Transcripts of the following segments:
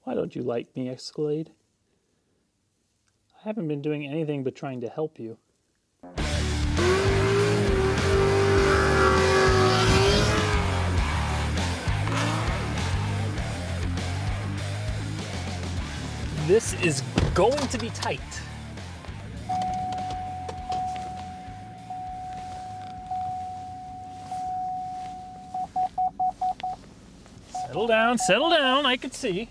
Why don't you like me, Escalade? I haven't been doing anything but trying to help you. This is going to be tight. Settle down, I can see.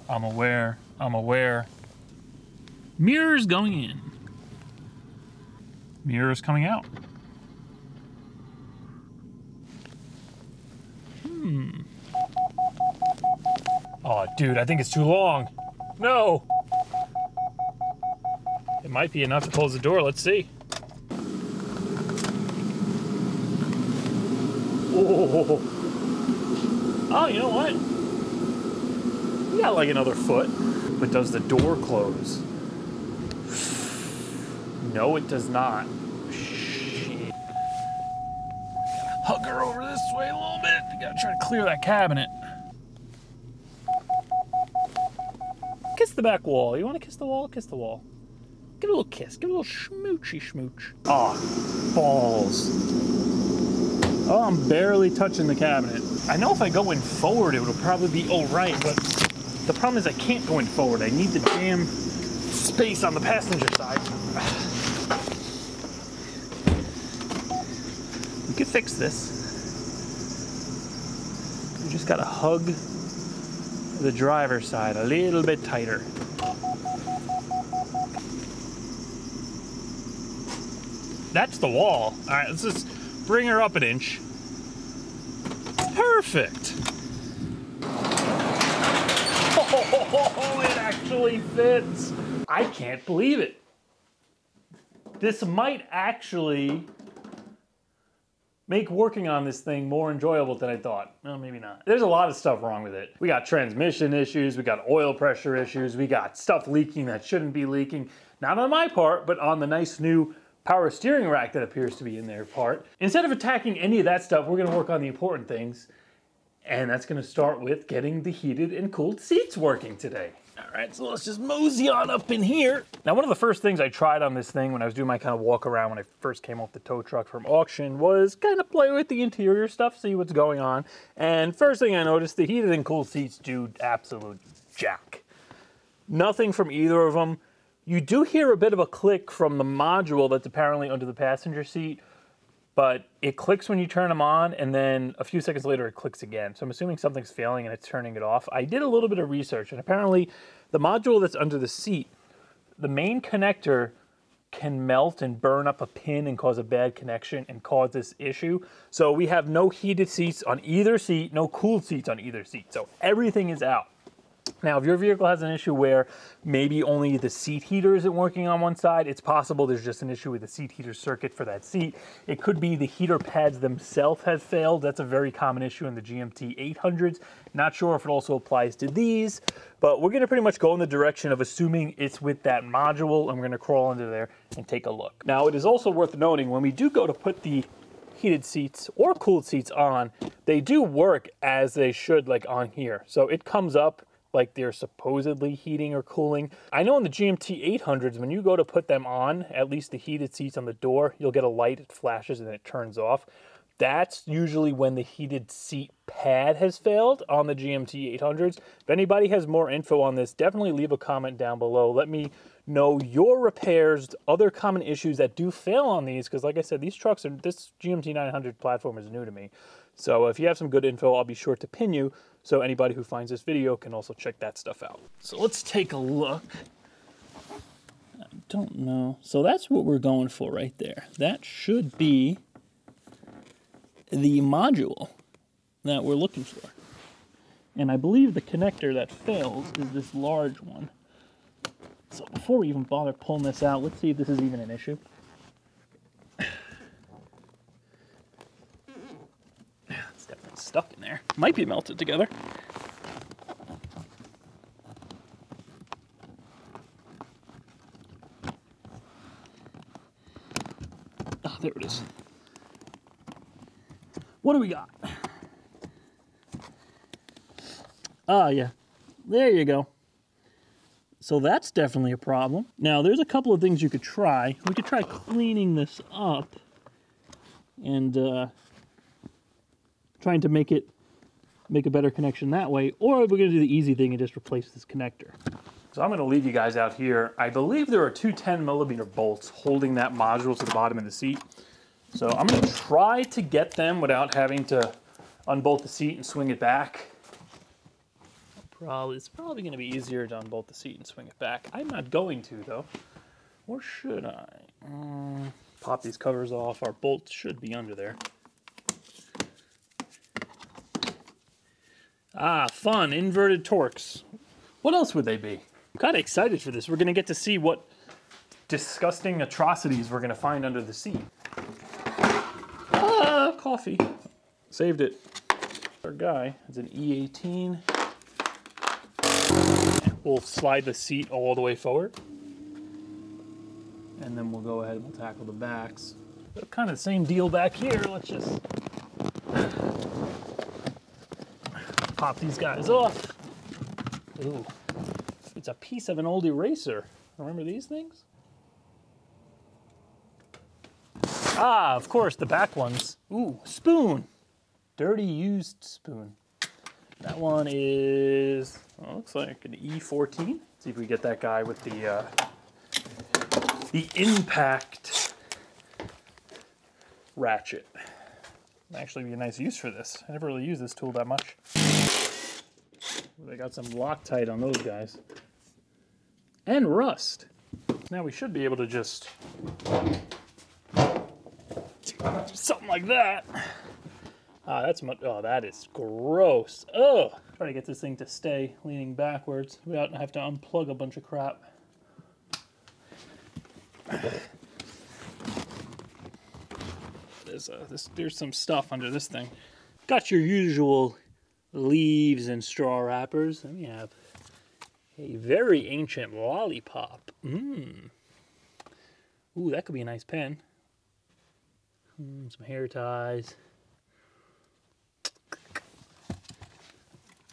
I'm aware. Mirrors going in. Mirrors coming out. Oh, dude, I think it's too long. No! It might be enough to close the door, let's see. Oh, you know what? We got like another foot. But does the door close? No, it does not. Shit. Gotta hug her over this way a little bit. I gotta try to clear that cabinet. Kiss the back wall. You wanna kiss the wall? Kiss the wall. Give it a little kiss. Give it a little schmoochy schmooch. Oh, balls. Oh, I'm barely touching the cabinet. I know if I go in forward, it would probably be all right, but the problem is I can't go in forward. I need the damn space on the passenger side. We could fix this. We just gotta hug the driver's side a little bit tighter. That's the wall. All right, let's just bring her up an inch. Perfect. Oh, it actually fits. I can't believe it. This might actually make working on this thing more enjoyable than I thought. Well, maybe not. There's a lot of stuff wrong with it. We got transmission issues, we got oil pressure issues, we got stuff leaking that shouldn't be leaking. Not on my part, but on the nice new power steering rack that appears to be in their part. Instead of attacking any of that stuff, we're gonna work on the important things. And that's gonna start with getting the heated and cooled seats working today. All right, so let's just mosey on up in here. Now, one of the first things I tried on this thing when I was doing my kind of walk around when I first came off the tow truck from auction was kind of play with the interior stuff, see what's going on. And first thing I noticed, the heated and cooled seats do absolute jack. Nothing from either of them. You do hear a bit of a click from the module that's apparently under the passenger seat, but it clicks when you turn them on, and then a few seconds later it clicks again. So I'm assuming something's failing and it's turning it off. I did a little bit of research, and apparently the module that's under the seat, the main connector can melt and burn up a pin and cause a bad connection and cause this issue. So we have no heated seats on either seat, no cooled seats on either seat. So everything is out. Now, if your vehicle has an issue where maybe only the seat heater isn't working on one side, it's possible there's just an issue with the seat heater circuit for that seat. It could be the heater pads themselves have failed. That's a very common issue in the GMT 800s. Not sure if it also applies to these, but we're gonna pretty much go in the direction of assuming it's with that module, and we're gonna crawl into there and take a look. Now, it is also worth noting when we do go to put the heated seats or cooled seats on, they do work as they should, like on here. So it comes up like they're supposedly heating or cooling. I know in the GMT 800s, when you go to put them on, at least the heated seats on the door, you'll get a light, it flashes and it turns off. That's usually when the heated seat pad has failed on the GMT 800s. If anybody has more info on this, definitely leave a comment down below. Let me know your repairs, other common issues that do fail on these, because like I said, these trucks, this GMT 900 platform is new to me. So if you have some good info, I'll be sure to pin you, so anybody who finds this video can also check that stuff out. So let's take a look. I don't know. So that's what we're going for right there. That should be the module that we're looking for. And I believe the connector that fails is this large one. So before we even bother pulling this out, let's see if this is even an issue. It's definitely stuck in there. Might be melted together. Oh, there it is. What do we got? Ah, yeah. There you go. So that's definitely a problem. Now, there's a couple of things you could try. We could try cleaning this up and trying to make a better connection that way, or we're going to do the easy thing and just replace this connector. So I'm going to leave you guys out here. I believe there are two 10mm bolts holding that module to the bottom of the seat. So I'm going to try to get them without having to unbolt the seat and swing it back. It's probably going to be easier to unbolt the seat and swing it back. I'm not going to, though. Or should I? Pop these covers off. Our bolts should be under there. Ah, fun. Inverted Torx. What else would they be? I'm kind of excited for this. We're going to get to see what disgusting atrocities we're going to find under the seat. Ah, coffee. Saved it. Our guy. It's an E18. We'll slide the seat all the way forward. And then we'll go ahead and we'll tackle the backs. But kind of the same deal back here. Let's just pop these guys off. Ooh, it's a piece of an old eraser. Remember these things? Ah, of course, the back ones. Ooh, spoon. Dirty used spoon. That one is, well, looks like an E14. See if we get that guy with the impact ratchet. That'd actually be a nice use for this. I never really used this tool that much. They got some Loctite on those guys. And rust. Now we should be able to just something like that. Ah, that's much. Oh, that is gross. Oh, try to get this thing to stay leaning backwards without having to unplug a bunch of crap. There's some stuff under this thing. Got your usual leaves and straw wrappers. Then we have a very ancient lollipop. Ooh, that could be a nice pen. Some hair ties.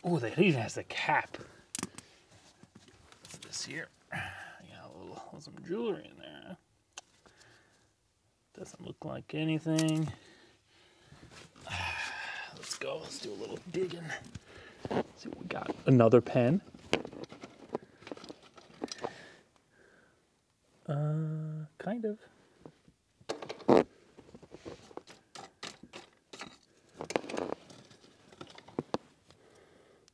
Oh, that even has the cap. What's this here? Got some jewelry in there. Doesn't look like anything. Let's go. Let's do a little digging. See what we got. Another pen. Kind of.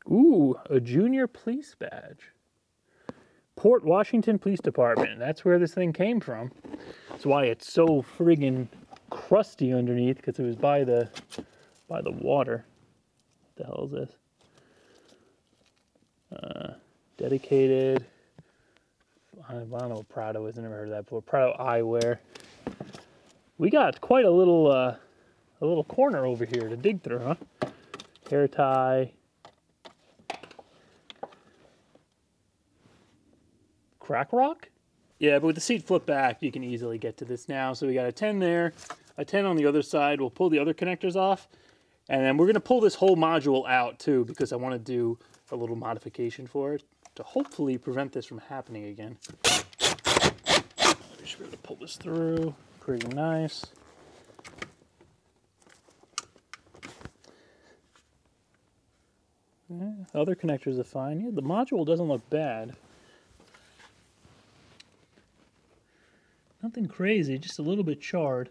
Ooh, a junior police badge. Port Washington Police Department. That's where this thing came from. That's why it's so friggin' crusty underneath, because it was by the water. What the hell is this? Dedicated. I don't know what Prado is. I never heard of that before. Prado eyewear. We got quite a little corner over here to dig through, huh? Hair tie. Crack rock? Yeah, but with the seat flipped back, you can easily get to this now. So we got a 10 there, a 10 on the other side. We'll pull the other connectors off. And then we're going to pull this whole module out, too, because I want to do a little modification for it to hopefully prevent this from happening again. We should be able to pull this through. Pretty nice. Yeah, other connectors are fine. Yeah, the module doesn't look bad. Nothing crazy, just a little bit charred.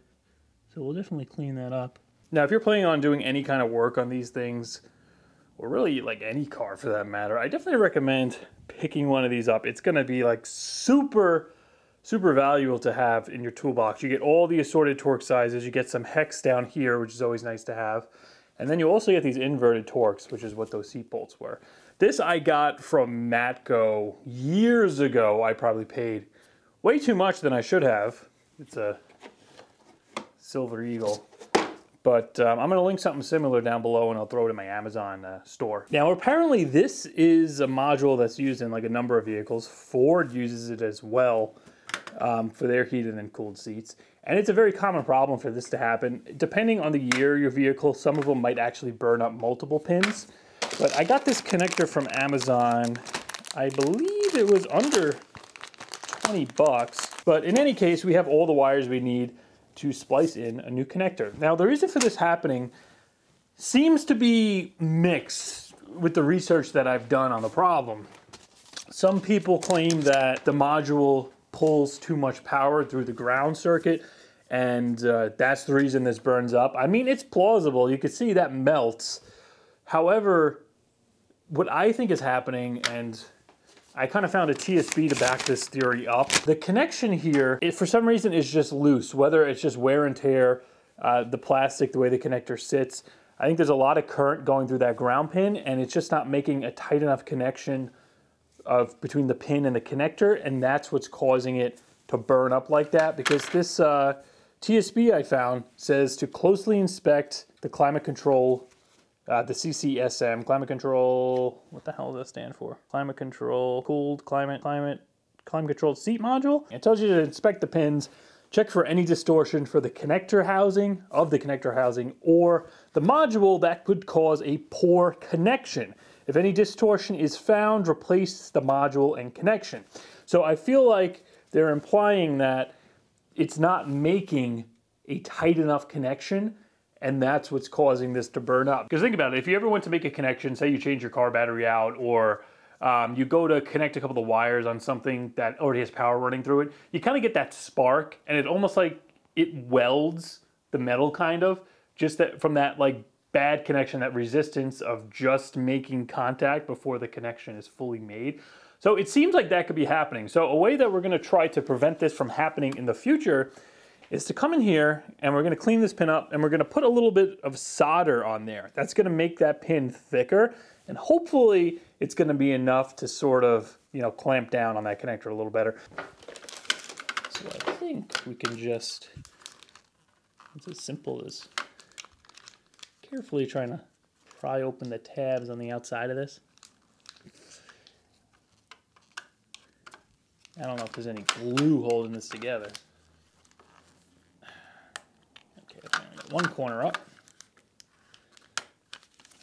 So we'll definitely clean that up. Now, if you're planning on doing any kind of work on these things, or really like any car for that matter, I definitely recommend picking one of these up. It's going to be like super valuable to have in your toolbox. You get all the assorted Torx sizes. You get some hex down here, which is always nice to have. And then you also get these inverted Torx, which is what those seat bolts were. This I got from Matco years ago. I probably paid way too much than I should have. It's a Silver Eagle. But I'm going to link something similar down below, and I'll throw it in my Amazon store. Now, apparently this is a module that's used in like a number of vehicles. Ford uses it as well for their heated and cooled seats. And it's a very common problem for this to happen. Depending on the year of your vehicle, some of them might actually burn up multiple pins. But I got this connector from Amazon. I believe it was under 20 bucks. But in any case, we have all the wires we need to splice in a new connector. Now, the reason for this happening seems to be mixed with the research that I've done on the problem. Some people claim that the module pulls too much power through the ground circuit, and that's the reason this burns up. I mean, it's plausible. You can see that melts. However, what I think is happening, and I kind of found a TSB to back this theory up. The connection here, for some reason, is just loose, whether it's just wear and tear, the plastic, the way the connector sits. I think there's a lot of current going through that ground pin, and it's just not making a tight enough connection between the pin and the connector, and that's what's causing it to burn up like that, because this TSB I found says to closely inspect the climate control, the CCSM, climate control, what the hell does that stand for? Climate control, cooled, climate controlled seat module. It tells you to inspect the pins, check for any distortion for the connector housing, or the module that could cause a poor connection. If any distortion is found, replace the module and connection. So I feel like they're implying that it's not making a tight enough connection, and that's what's causing this to burn up. Because think about it, if you ever went to make a connection, say you change your car battery out, or you go to connect a couple of wires on something that already has power running through it, you kind of get that spark, and it almost like it welds the metal kind of, just that from that like bad connection, that resistance of just making contact before the connection is fully made. So it seems like that could be happening. So a way that we're gonna try to prevent this from happening in the future is to come in here and we're gonna clean this pin up and we're gonna put a little bit of solder on there. That's gonna make that pin thicker, and hopefully it's gonna be enough to sort of, you know, clamp down on that connector a little better. So I think we can just, it's as simple as carefully trying to pry open the tabs on the outside of this. I don't know if there's any glue holding this together. Okay, I got one corner up.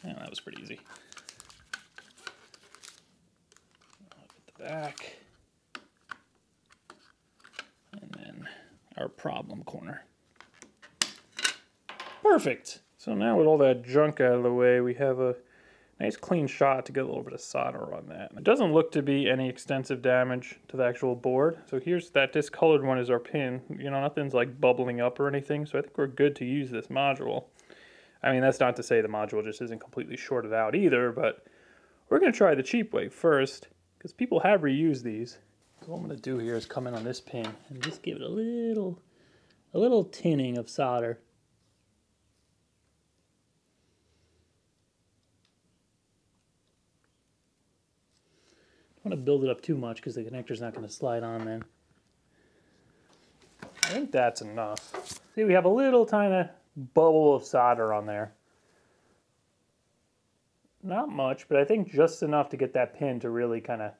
Yeah, that was pretty easy. At the back. And then our problem corner. Perfect. So now with all that junk out of the way, we have a nice clean shot to get a little bit of solder on that. It doesn't look to be any extensive damage to the actual board. So here's that discolored one is our pin. You know, nothing's like bubbling up or anything. So I think we're good to use this module. I mean, that's not to say the module just isn't completely shorted out either, but we're gonna try the cheap way first because people have reused these. So what I'm gonna do here is come in on this pin and just give it a little tinning of solder. I don't want to build it up too much because the connector's not going to slide on then. I think that's enough. See, we have a little tiny bubble of solder on there. Not much, but I think just enough to get that pin to really kind of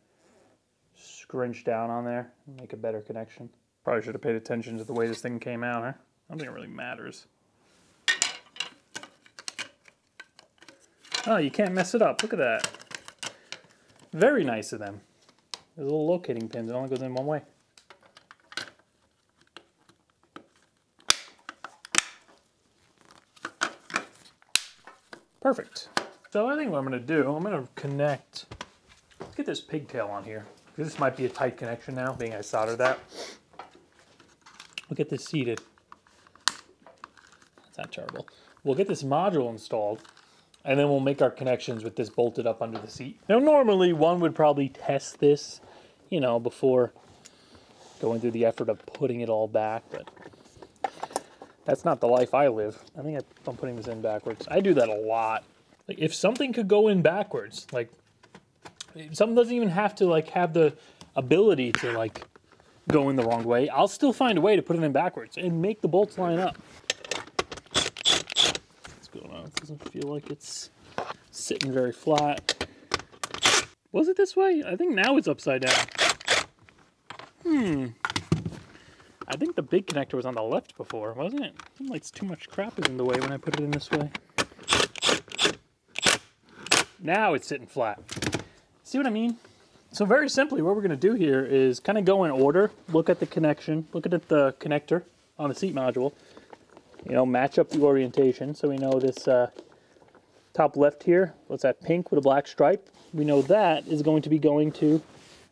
scrunch down on there and make a better connection. Probably should have paid attention to the way this thing came out, huh? I don't think it really matters. Oh, you can't mess it up. Look at that. Very nice of them. There's little locating pins. It only goes in one way. Perfect. So I think what I'm going to do, I'm going to connect, let's get this pigtail on here. This might be a tight connection now, being I soldered that. We'll get this seated. That's not terrible. We'll get this module installed. And then we'll make our connections with this bolted up under the seat. Now normally one would probably test this, you know, before going through the effort of putting it all back, but that's not the life I live. I think I'm putting this in backwards. I do that a lot. Like if something could go in backwards, like something doesn't even have to like have the ability to like go in the wrong way, I'll still find a way to put it in backwards and make the bolts line up. It doesn't feel like it's sitting very flat. Was it this way? I think now it's upside down. I think the big connector was on the left before, wasn't it? Seemed like too much crap is in the way when I put it in this way. Now it's sitting flat. See what I mean? So very simply, what we're gonna do here is kind of go in order, look at the connection, look at the connector on the seat module, you know, match up the orientation. So we know this top left here, what's that, pink with a black stripe? We know that is going to be going to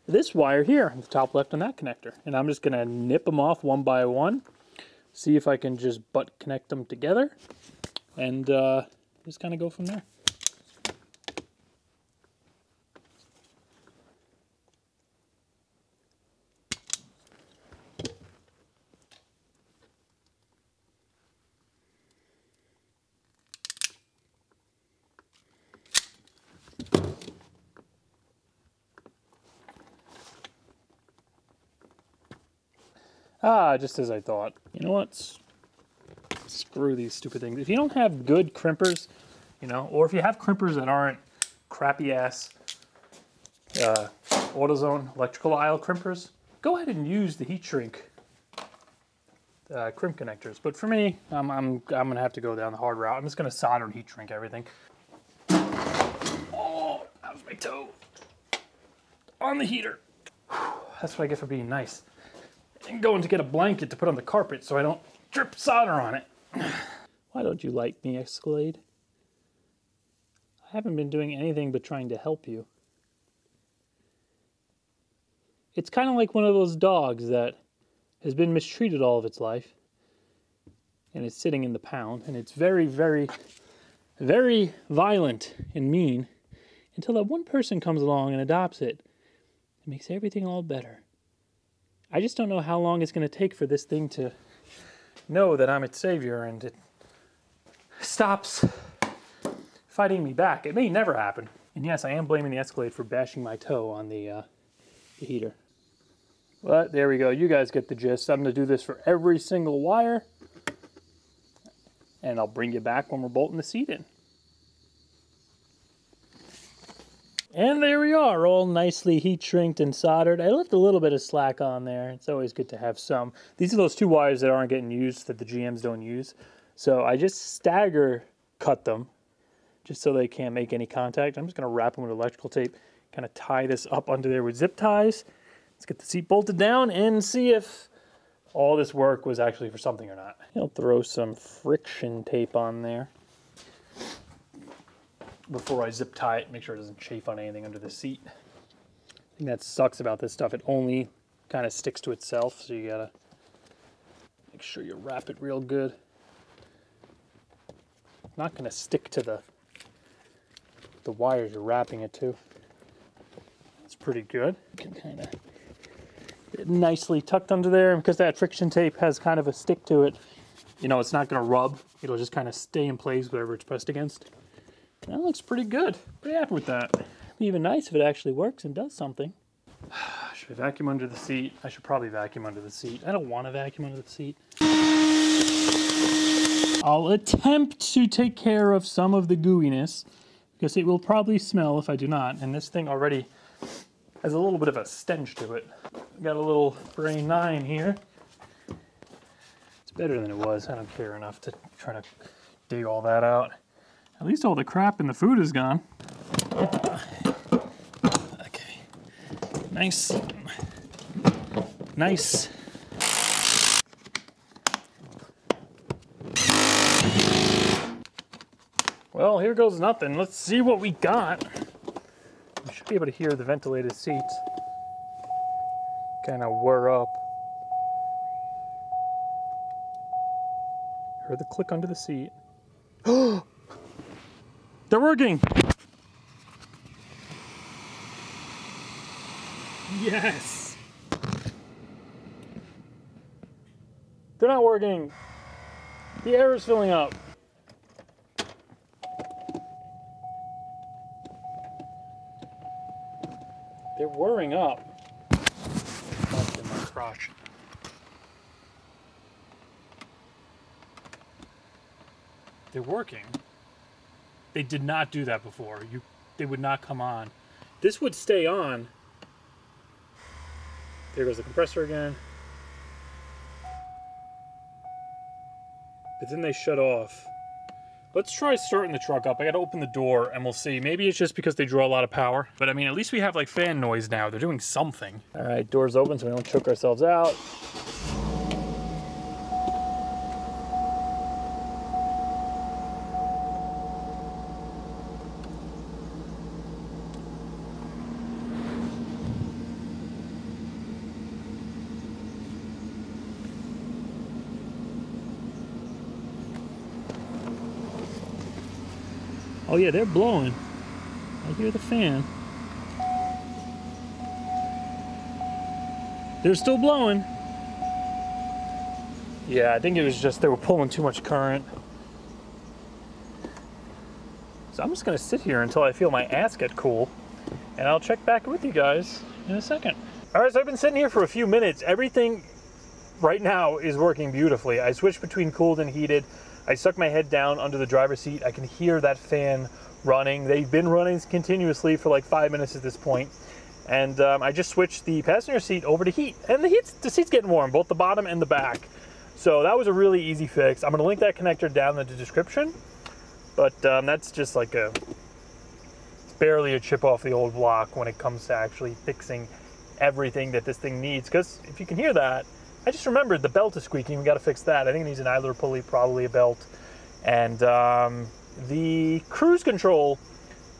this wire here, the top left on that connector. And I'm just gonna nip them off one by one, see if I can just butt connect them together, and just kind of go from there. Ah, just as I thought. You know what? Screw these stupid things. If you don't have good crimpers, you know, or if you have crimpers that aren't crappy ass AutoZone electrical aisle crimpers, go ahead and use the heat shrink crimp connectors. But for me, I'm gonna have to go down the hard route. I'm just gonna solder and heat shrink everything. Oh, that was my toe on the heater. That's what I get for being nice. And going to get a blanket to put on the carpet so I don't drip solder on it. Why don't you like me, Escalade? I haven't been doing anything but trying to help you. It's kind of like one of those dogs that has been mistreated all of its life and it's sitting in the pound, and it's very, very, very violent and mean until that one person comes along and adopts it. It makes everything all better. I just don't know how long it's going to take for this thing to know that I'm its savior and it stops fighting me back. It may never happen. And yes, I am blaming the Escalade for bashing my toe on the heater. But there we go. You guys get the gist. I'm going to do this for every single wire. And I'll bring you back when we're bolting the seat in. And there we are, all nicely heat shrinked and soldered. I left a little bit of slack on there. It's always good to have some. These are those two wires that aren't getting used, that the GMs don't use. So I just stagger cut them, just so they can't make any contact. I'm just gonna wrap them with electrical tape, kind of tie this up under there with zip ties. Let's get the seat bolted down and see if all this work was actually for something or not. I'll throw some friction tape on there before I zip tie it, make sure it doesn't chafe on anything under the seat. I think that sucks about this stuff. It only kind of sticks to itself, so you gotta make sure you wrap it real good. It's not gonna stick to the wires you're wrapping it to. It's pretty good. You can kind of get it nicely tucked under there, because that friction tape has kind of a stick to it. You know, it's not gonna rub. It'll just kind of stay in place wherever it's pressed against. That looks pretty good. Pretty happy with that. It'd be even nice if it actually works and does something. Should I vacuum under the seat? I should probably vacuum under the seat. I don't want to vacuum under the seat. I'll attempt to take care of some of the gooiness, because it will probably smell if I do not. And this thing already has a little bit of a stench to it. Got a little Brain 9 here. It's better than it was. I don't care enough to try to dig all that out. At least all the crap in the food is gone. Okay. Nice. Nice. Well, here goes nothing. Let's see what we got. You should be able to hear the ventilated seats kind of whir up. Heard the click under the seat. They're working! Yes! They're not working. The air is filling up. They're whirring up. That's in my crotch. They're working. They did not do that before. They would not come on. This would stay on. There goes the compressor again. But then they shut off Let's try starting the truck up. I gotta open the door and we'll see. Maybe it's just because they draw a lot of power. But I mean, at least we have like fan noise now. They're doing something. All right, doors open so we don't choke ourselves out. Oh yeah, they're blowing. I hear the fan. They're still blowing. Yeah, I think it was just they were pulling too much current. So I'm just gonna sit here until I feel my ass get cool, and I'll check back with you guys in a second. All right, so I've been sitting here for a few minutes. Everything right now is working beautifully. I switched between cooled and heated. I stuck my head down under the driver's seat. I can hear that fan running. They've been running continuously for like 5 minutes at this point. And I just switched the passenger seat over to heat. And the seat's getting warm, both the bottom and the back. So that was a really easy fix. I'm gonna link that connector down in the description. But that's just like it's barely a chip off the old block when it comes to actually fixing everything that this thing needs. Because if you can hear that, I just remembered the belt is squeaking. We got to fix that. I think it needs an idler pulley, probably a belt. And the cruise control,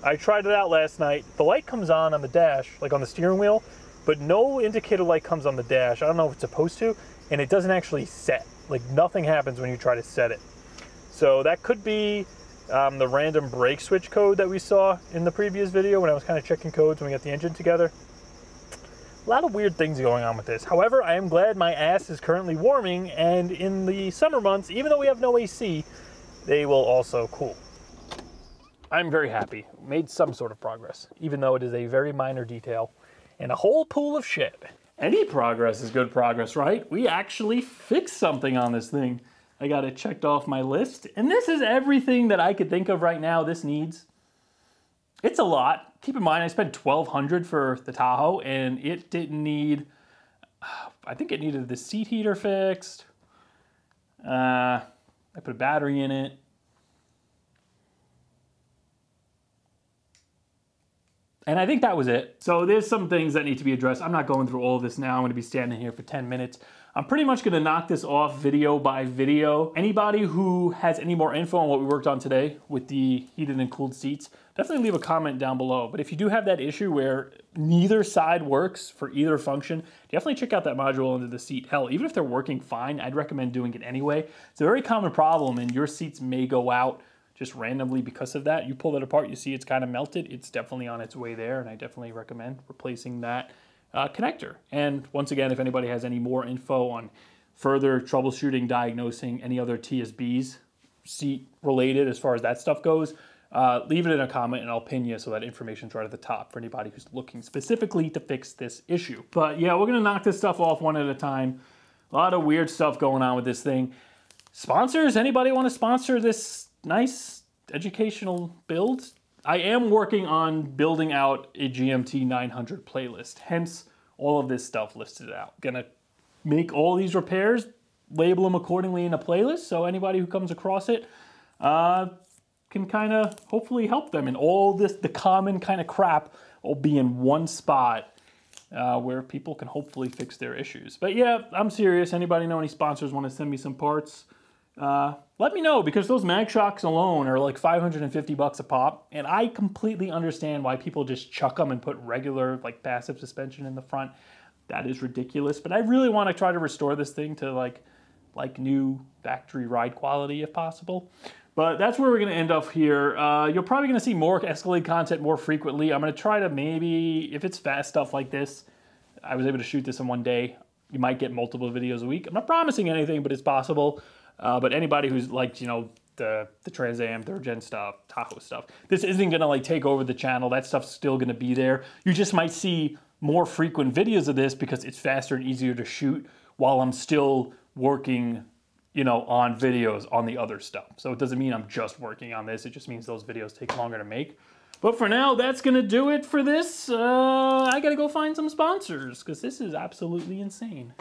I tried it out last night. The light comes on the dash, like on the steering wheel, but no indicator light comes on the dash. I don't know if it's supposed to, and it doesn't actually set. Like nothing happens when you try to set it. So that could be the random brake switch code that we saw in the previous video when I was kind of checking codes when we got the engine together. A lot of weird things going on with this. However, I am glad my ass is currently warming, and in the summer months, even though we have no AC, they will also cool. I'm very happy. Made some sort of progress, even though it is a very minor detail and a whole pool of shit. Any progress is good progress, right? We actually fixed something on this thing. I got it checked off my list, and this is everything that I could think of right now this needs. It's a lot. Keep in mind, I spent $1,200 for the Tahoe, and it didn't need, I think it needed the seat heater fixed. I put a battery in it. And I think that was it. So there's some things that need to be addressed. I'm not going through all of this now. I'm gonna be standing here for 10 minutes. I'm pretty much gonna knock this off video by video. Anybody who has any more info on what we worked on today with the heated and cooled seats, definitely leave a comment down below. But if you do have that issue where neither side works for either function, definitely check out that module under the seat. Hell, even if they're working fine, I'd recommend doing it anyway. It's a very common problem, and your seats may go out just randomly because of that. You pull it apart, you see it's kind of melted. It's definitely on its way there, and I definitely recommend replacing that connector. And once again, if anybody has any more info on further troubleshooting, diagnosing any other TSBs, seat related as far as that stuff goes, leave it in a comment and I'll pin you so that information's right at the top for anybody who's looking specifically to fix this issue. But yeah, we're gonna knock this stuff off one at a time. A lot of weird stuff going on with this thing. Sponsors, anybody want to sponsor this nice educational build? I am working on building out a GMT 900 playlist, hence all of this stuff listed out. Gonna make all these repairs, label them accordingly in a playlist, so anybody who comes across it can kind of hopefully help them. And all this, the common kind of crap, will be in one spot where people can hopefully fix their issues. But yeah, I'm serious. Anybody know any sponsors want to send me some parts? Let me know, because those mag shocks alone are like 550 bucks a pop, and I completely understand why people just chuck them and put regular like passive suspension in the front. That is ridiculous, but I really want to try to restore this thing to like new factory ride quality if possible. But that's where we're going to end up here. You're probably going to see more Escalade content more frequently. I'm going to try to maybe, if it's fast stuff like this, I was able to shoot this in one day, you might get multiple videos a week. I'm not promising anything, but it's possible. But anybody who's like, you know, the Trans Am, 3rd Gen stuff, Tahoe stuff, this isn't gonna like take over the channel. That stuff's still gonna be there. You just might see more frequent videos of this because it's faster and easier to shoot while I'm still working, you know, on videos on the other stuff. So it doesn't mean I'm just working on this. It just means those videos take longer to make. But for now, that's gonna do it for this. I gotta go find some sponsors because this is absolutely insane.